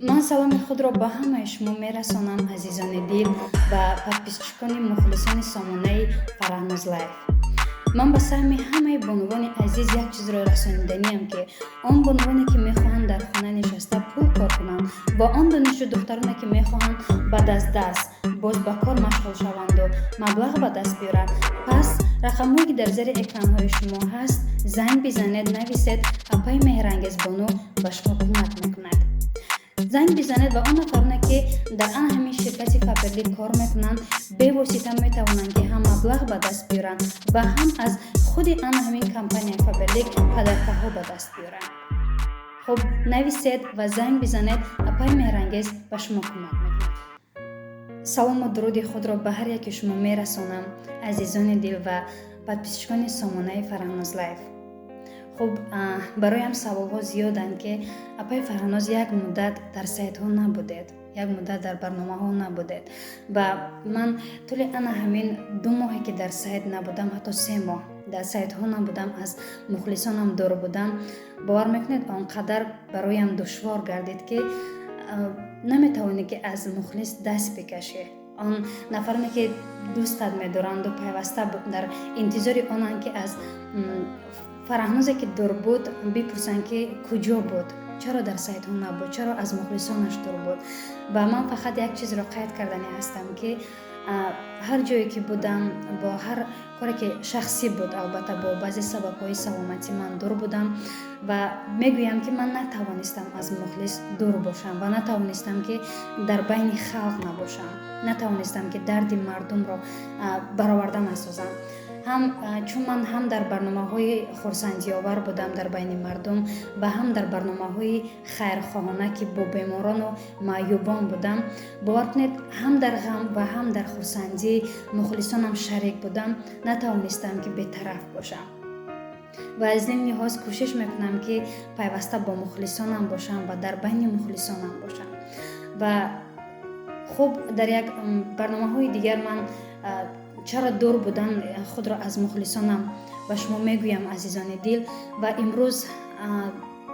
ман саломи худро ба ҳамаи шумо мерасонам, азизони дил ва подписчикони мухлисони сомонаи Фараҳнуз Лайф. ман ба саҳми ҳамаи бонувони азиз як чизро расониданиям, ки он бонувоне ки мехоҳанд дар хона нишаста пул кор кунанд ва он донишу духтароне ки мехоҳанд ба даст боз ба кор машғул шаванду маблағ ба даст биёранд, пас рақамҳое ки дар зери экранҳои шумо ҳаст, занг бизанед, нависед, апаи меҳрангезбону ба шумо кӯмак мекунад. занг бизанед ва он нафароне ки дар ана ҳамин ширкати Фаберлик кор мекунанд бевосита метавонанд ки ҳам маблағ ба даст биёранд ва ҳам аз худи ана ҳамин компанияи Фаберлик падаркаҳо ба даст биёранд. хуб, нависед ва занг бизанед, апаи меҳрангез ба шумо кӯмак мекунад. салому дуруди худро ба ҳар яки шумо мерасонам, азизони дил ва подписчикони сомонаи Фараҳнуз Лайф. хуб, бароям саволҳо зиёданд, ки апаи Фараҳнуз як муддат дар сайтҳо набудед, як муддат дар барномаҳо набудед ва ман тӯли ана ҳамин 2 моҳе ки дар сайт набудам, ҳатто 3 моҳ дар сайтҳо набудам, аз мухлисонам дур будам. бовар мекунед он қадар бароям душвор гардид, ки наметавонӣ ки аз мухлис даст бикашӣ. он нафароне ки дӯстат медоранду пайваста дар интизори онанд, ки аз Фараҳнузе ки дур буд бипурсанд, ки куҷо буд, чаро дар сайтҳо набуд, чаро аз мухлисонаш дур буд. ва ман фақат як чизро қайд кардани ҳастам, ки ҳар ҷое ки будам, бо ҳар коре ки шахсӣ буд, албатта бо баъзе сабабҳои саломатӣ ман дур будам ва мегӯям, ки ман натавонистам аз мухлис дур бошам ва натавонистам, ки дар байни халқ набошам, натавонистам, ки дарди мардумро бароварда насозам. чун ман ҳам дар барномаҳои хурсандиовар будам дар байни мардум ва ҳам дар барномаҳои хайрхоҳона, ки бо беморону маъюбон будам, бовар кунед, ҳам дар ғам ва ҳам дар хурсандии мухлисонам шарик будам, натавонистам, ки бетараф бошам. ва аз ин лиҳоз кӯшиш мекунам, ки пайваста бо мухлисонам бошам ва дар байни мухлисонам бошам. ва хуб, дар як барномаҳои дигар ман чаро дур будан худро аз мухлисонам ба шумо мегӯям, азизони дил, ва имрӯз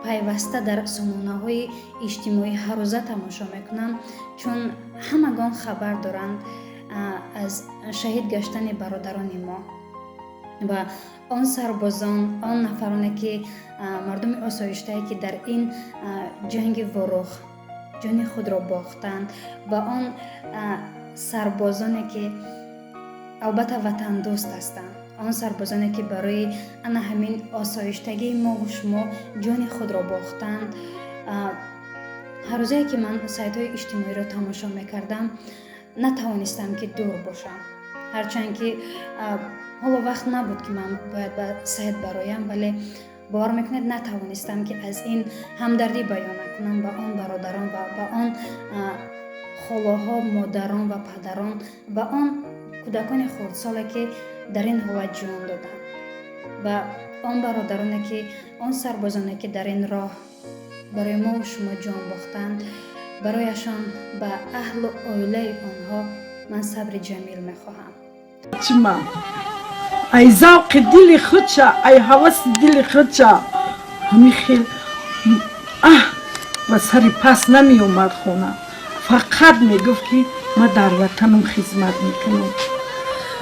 пайваста дар сомонаҳои иҷтимоӣ ҳаррӯза тамошо мекунам, чун ҳамагон хабар доранд аз шаҳид гаштани бародарони мо ва он сарбозон, он нафароне ки мардуми осоиштае ки дар ин ҷанги ворӯх ҷони худро бохтанд ва он сарбозоне ки албатта ватандӯст ҳастанд, он сарбозоне ки барои ана ҳамин осоиштагии мову шумо ҷони худро бохтанд. ҳаррӯзае ки ман сайтҳои иҷтимоиро тамошо мекардам, натавонистам, ки дур бошам. ҳарчанд ки ҳоло вақт набуд, ки ман бояд ба сайт бароям, вале бовар мекунед, натавонистам, ки аз ин ҳамдардӣ баён накунам ба он бародарон ва ба он холоҳо, модарон ва падарон ва он кӯдакони хурдсоле, ки дар ин ҳолат ҷон доданд ва он бародароне, ки он сарбозоне, ки дар ин роҳ барои мо шумо ҷон бохтанд, барояшон ба аҳлу оилаи онҳо ман сабри ҷамил мехоҳам. ай завқи дили худша, ай ҳаваси дили худша, ҳамин хел ва сари пас намеомад хона. фақат мегуфт, ки ма дар ватанам хизмат мекунам,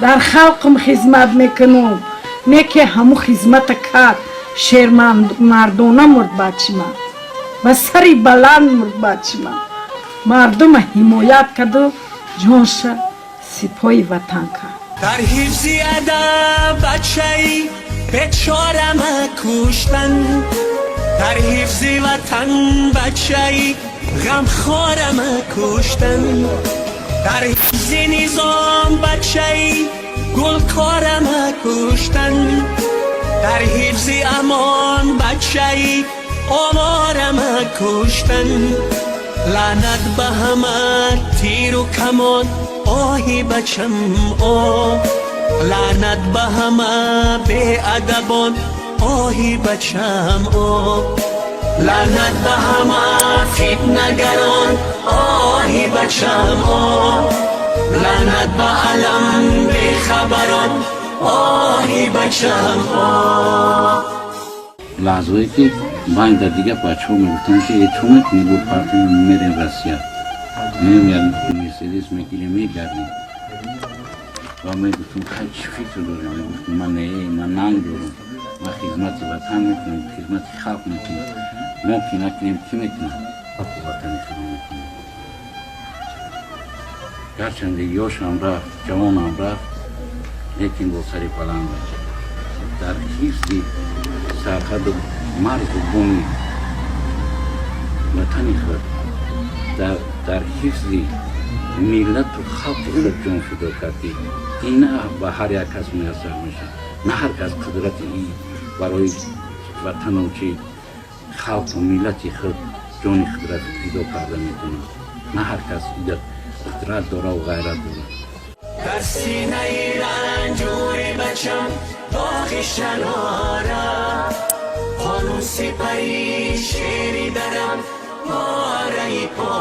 дар халқам хизмат мекунам. не ки ҳаму хизмата кард, шермардона мурд бачима, ба сари баланд мурд бачима. мардума ҳимоят карду ҷонша сипоҳи ватан кард. در حفظ ادب بچه‌ای بیچاره‌مه کشتن، در حفظ وطن بچه‌ای غمخواره‌مه کشتن، در حفظ نظام بچه‌ای گلکاره‌مه کشتن، در حفظ امان بچه‌ای آواره‌مه کشتن. لعنت به همه تیر و کمان، آهی بچم آه، لعنت به همه بی ادبان، آهی بچم آه، لعنت به همه فتنه‌گران، آهی بچم آه، لعنت به علم بی خبران، آهی بچم آه. لحظه‌ای که من در دیگه بچه ها میگفتن که چون میگو پارتی میریم رسیا میریم مرسیدس میگیریم میگردیم و میگفتم خیلی چی فکر داریم میگفتم من ننگ دارم ما خدمت وطن میکنیم خدمت خلق میکنیم ممکن نکنیم کی میکنیم وطن خدمت میکنیم گرچند یوش هم رفت جوان هم رفت لیکن با سری بلند در حفظ سرحد و مرز و بومی وطن خود در حفظ ملت و خلق خود جان فدا کردی این نه به هر یک کس میسر میشه نه هر کس قدرت ای برای وطن و چی خلق و ملت خود جان قدرت فدا کرده میکنه نه هر کس قدرت داره و غیرت داره در سینه رنجور بچم با خویشتن آرم قانون سپری شیری درم پاره پا